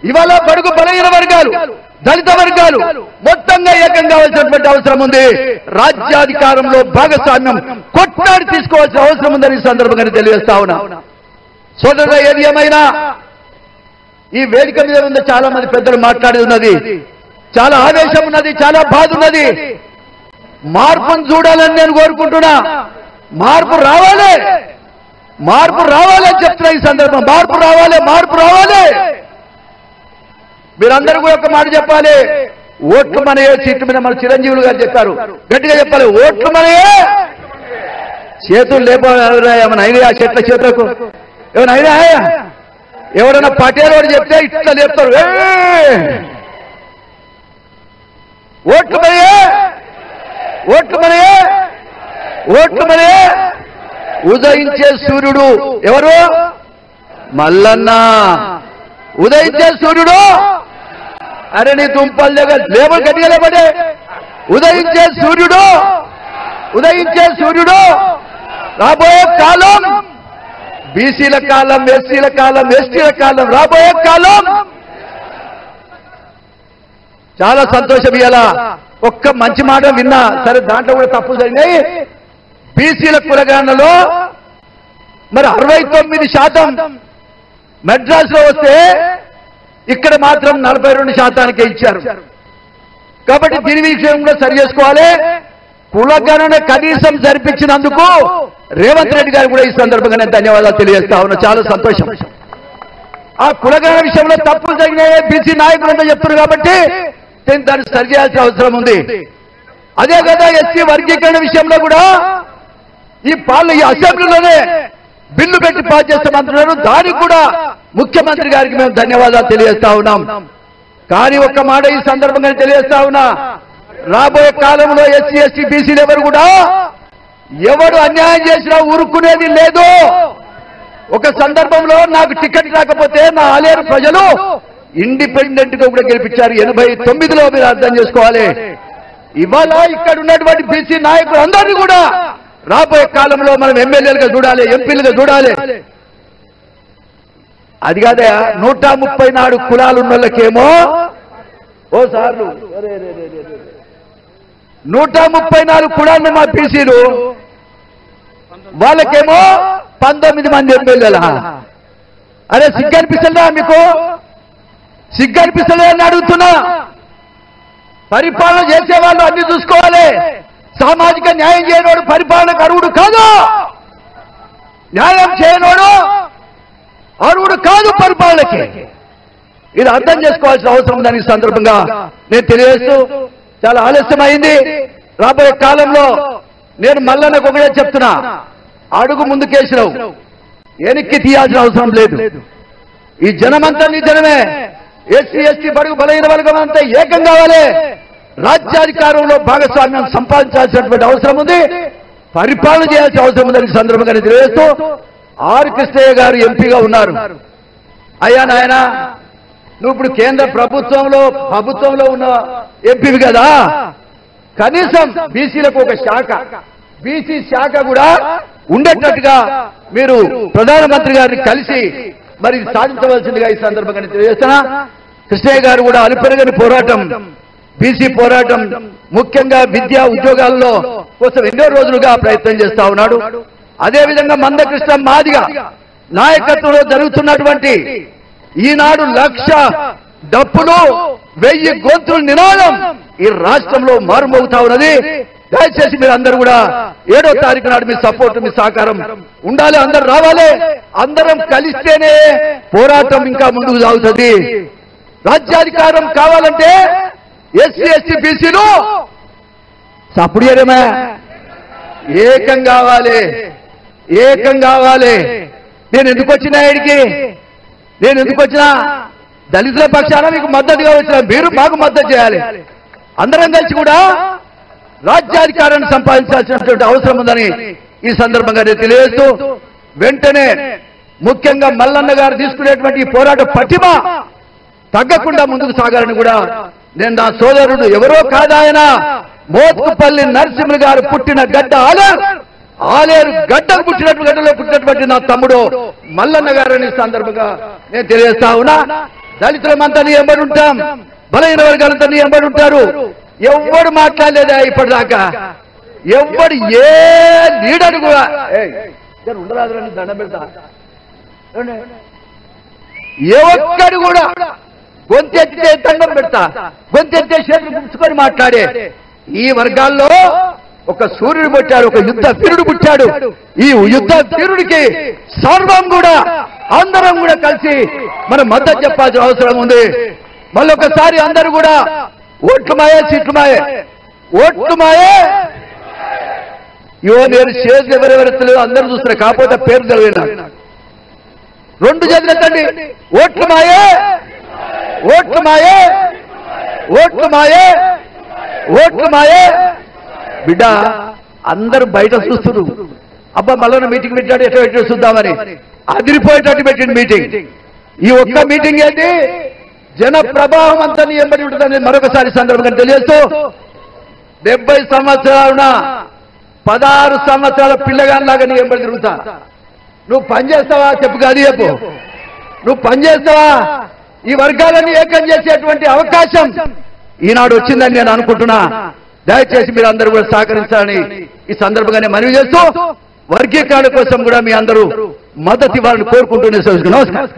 ఇవాళ బడుగు బలహీన వర్గాలు, దళిత వర్గాలు మొత్తంగా ఏకం కావాల్సినటువంటి అవసరం ఉంది. రాజ్యాధికారంలో భాగస్వామ్యం కొట్లాడి తీసుకోవాల్సిన అవసరం ఉందని ఈ సందర్భంగా తెలియజేస్తా ఉన్నా. సోదరుడు, ఏది ఏమైనా ఈ వేదిక మీద ఉన్న చాలా మంది పెద్దలు మాట్లాడి ఉన్నది, చాలా ఆవేశం ఉన్నది, చాలా బాధ ఉన్నది. మార్పును చూడాలని నేను కోరుకుంటున్నా. మార్పు రావాలి, మార్పు రావాలని చెప్తున్నా ఈ సందర్భం. మార్పు రావాలి, మార్పు రావాలి. మీరందరూ కూడా ఒక మాట చెప్పాలి. ఓట్లు మనయే, సీట్ల మీద మన చిరంజీవులు గారు చెప్పారు, గట్టిగా చెప్పాలి. ఓట్లు మనయే, చేతులు లేకపోతే ఏమైనా అయినా చెట్ల చేతులకు ఏమైనా అయినా, ఎవరైనా పటేల్ వాడు చెప్తే ఇట్లా లేపుతారు. ఓట్లు మనయే, ఓట్లు మనయే, ఓట్లు మనయే. ఉదయించే సూర్యుడు ఎవరు? మల్లన్న. ఉదయించే సూర్యుడు, అరే నీ దుంపల దగ్గర లేబర్ గట్టిగా లేబడే. ఉదయించే సూర్యుడు, ఉదయించే సూర్యుడు. రాబోయే కాలం బీసీల కాలం, ఎస్సీల కాలం, ఎస్టీల కాలం, రాబోయే కాలం. చాలా సంతోషం. ఇలా ఒక్క మంచి మాట విన్నా సరే, దాంట్లో కూడా తప్పులు జరిగినాయి. బీసీల కులగణనలో మరి 69% మెడ్రాస్లో వస్తే ఇక్కడ మాత్రం 42% ఇచ్చారు. కాబట్టి దీని విషయం కూడా సరి చేసుకోవాలి. కులగణన కనీసం జరిపించినందుకు రేవంత్ రెడ్డి గారు కూడా ఈ సందర్భంగా నేను ధన్యవాదాలు తెలియజేస్తా ఉన్నా. చాలా సంతోషం. ఆ కులగణన విషయంలో తప్పులు జరిగినాయి బీసీ నాయకులంతా చెప్తున్నారు కాబట్టి దాన్ని సరి చేయాల్సిన అవసరం ఉంది. అదే కదా ఎస్సీ వర్గీకరణ విషయంలో కూడా ఈ అసెంబ్లీలోనే బిల్లు పెట్టి పాస్ చేస్తామంటున్నారు. దానికి కూడా ముఖ్యమంత్రి గారికి మేము ధన్యవాదాలు తెలియజేస్తా ఉన్నాం. కానీ ఒక్క మాట ఈ సందర్భంగా తెలియజేస్తా ఉన్నా, రాబోయే కాలంలో ఎస్సీ ఎస్టీ బీసీలు ఎవరు అన్యాయం చేసినా ఊరుకునేది లేదు. ఒక సందర్భంలో నాకు టికెట్ రాకపోతే నా ఆలేరు ప్రజలు ఇండిపెండెంట్ గా కూడా గెలిపించారు 89లో. మీరు అర్థం చేసుకోవాలి. ఇవాళ ఇక్కడ ఉన్నటువంటి బీసీ నాయకులు అందరినీ కూడా రాబోయే కాలంలో మనం ఎమ్మెల్యేలుగా చూడాలి, ఎంపీలుగా చూడాలి. అది కాదా 134 కులాలు ఉన్న వాళ్ళకేమో ఓ సార్లు 134 కులాలు మా బీసీలు, వాళ్ళకేమో 19 మంది ఎమ్మెల్యేలా. అరే సిగ్గనిపిస్తుందా మీకు? సిగ్గనిపిస్తుందా అని అడుగుతున్నా. పరిపాలన చేసేవాళ్ళు అన్ని చూసుకోవాలి. సామాజిక న్యాయం చేయనోడు పరిపాలనకు అర్హుడు కాదు, న్యాయం చేయనోడు అర్హుడు కాదు పరిపాలనకి. ఇది అర్థం చేసుకోవాల్సిన అవసరం ఉందని సందర్భంగా నేను తెలియజేస్తూ, చాలా ఆలస్యమైంది. రాబోయే కాలంలో నేను మల్లన్నకు ఒకటే చెప్తున్నా, అడుగు ముందుకేసినావు, వెనక్కి తీయాల్సిన అవసరం లేదు. ఈ జనమంతా నీ జనమే. ఎస్సీ ఎస్టీ బడుగు బలహీన వర్గం అంతా ఏకం కావాలి. రాజ్యాధికారంలో భాగస్వామ్యం సంపాదించాల్సినటువంటి అవసరం ఉంది, పరిపాలన చేయాల్సిన అవసరం ఉందని సందర్భంగా తెలియజేస్తూ, ఆర్ కృష్ణయ్య గారు ఎంపీగా ఉన్నారు. అయ్యా నాయన, నువ్వు ఇప్పుడు కేంద్ర ప్రభుత్వంలో ఉన్న ఎంపీవి కదా, కనీసం బీసీలకు ఒక శాఖ, బీసీ శాఖ కూడా ఉండేటట్టుగా మీరు ప్రధానమంత్రి గారిని కలిసి మరి సాధించవలసిందిగా ఈ సందర్భంగా తెలియజేస్తున్నా. కృష్ణయ్య గారు కూడా అలుపెరగని పోరాటం, బీసీ పోరాటం, ముఖ్యంగా విద్యా ఉద్యోగాల్లో కోసం ఎన్నో రోజులుగా ప్రయత్నం చేస్తా ఉన్నాడు. అదేవిధంగా మందకృష్ణ మాదిగ నాయకత్వంలో జరుగుతున్నటువంటి ఈనాడు 1,00,000 డప్పులు 1000 గొంతుల నినాదం ఈ రాష్ట్రంలో మారుమోగుతా ఉన్నది. దయచేసి మీరు అందరూ కూడా 7వ తారీఖు నాడు మీ సపోర్ట్, మీ సహకారం ఉండాలి. అందరు రావాలి. అందరం కలిస్తేనే పోరాటం ఇంకా ముందుకు సాగుతుంది. రాజ్యాధికారం కావాలంటే ఎస్సీ ఎస్టీ బీసీలు సప్పుడు చేయడమే, ఏకం కావాలి, ఏకం కావాలి. నేను ఎందుకు వచ్చినా ఇడికి, నేను ఎందుకు వచ్చినా దళితుల పక్షాన మీకు మద్దతుగా వచ్చినా మీరు మాకు మద్దతు చేయాలి. అందరం కలిసి కూడా రాజ్యాధికారాన్ని సంపాదించాల్సినటువంటి అవసరం ఉందని ఈ సందర్భంగా నేను తెలియజేస్తూ, వెంటనే ముఖ్యంగా మల్లన్న గారు తీసుకునేటువంటి పోరాట పటిమ తగ్గకుండా ముందుకు సాగాలని కూడా నేను నా సోదరుడు ఎవరో కాదాయన మోత్కుపల్లి నరసింహులు గారు పుట్టిన గడ్డ ఆలేరు గడ్డకు పుట్టినటువంటి నా తమ్ముడు మల్లన్న గారని సందర్భంగా నేను తెలియజేస్తా ఉన్నా. దళితులమంతా నీ ఎంబడి ఉంటాం, బలహీన వర్గాలంతా నీ ఎంబడి ఉంటారు. ఎవ్వడు మాట్లాడలేదా ఇప్పటిదాకా? ఎవ్వడు ఏ లీడర్ కూడా ఉండరాదురని దండం పెడతా, ఏ ఒక్కడు కూడా గొంతెత్తే దండం పెడతా, గొంతెత్తే చేతులు పుచ్చుకొని మాట్లాడే ఈ వర్గాల్లో ఒక సూర్యుడు పుట్టాడు, ఒక యుద్ధ వీరుడు పుట్టాడు. ఈ యుద్ధ వీరుడికి సర్వం కూడా అందరం కూడా కలిసి మనం మద్దతు చెప్పాల్సిన అవసరం ఉంది. మళ్ళొకసారి అందరూ కూడా ఓట్లు మాయే, సీట్లు మాయే, ఓట్లు మాయే. ఇవో నేను చేతులు ఎవరెవరెత్తలేదు అందరూ చూస్తున్నారు, కాకపోతే పేరు తెలియదు. రెండు చేతులు ఎత్తండి. ఓట్లు మాయే, ఓట్లు మాయే, ఓట్లు మాయే, ఓట్లు మాయే. బిడ్డ అందరూ బయట చూస్తున్నారు. అబ్బా మళ్ళీ మీటింగ్ పెట్టాడు, ఎట్లా పెట్టాడు చూద్దామని అదిరిపోయేటట్టు పెట్టింది మీటింగ్. ఈ ఒక్క మీటింగ్ ఏంటి, జన ప్రభావం అంతా నీ ఎంబడి ఉంటుందని మరొకసారి సందర్భంగా తెలియజేస్తూ, 70 సంవత్సరాలున్న 16 సంవత్సరాల పిల్లగానిలాగా నీ ఎంబడి తిరుగుతా. నువ్వు పనిచేస్తావా చెప్పు, కాదు చెప్పు. నువ్వు పనిచేస్తావా? ఈ వర్గాలన్నీ ఏకం చేసేటువంటి అవకాశం ఈనాడు వచ్చిందని నేను అనుకుంటున్నా. దయచేసి మీరు అందరూ కూడా సహకరించాలని ఈ సందర్భంగానే మనవి చేస్తూ, వర్గీకరణ కోసం కూడా మీ అందరూ మద్దతు ఇవ్వాలని కోరుకుంటూ నమస్కారం.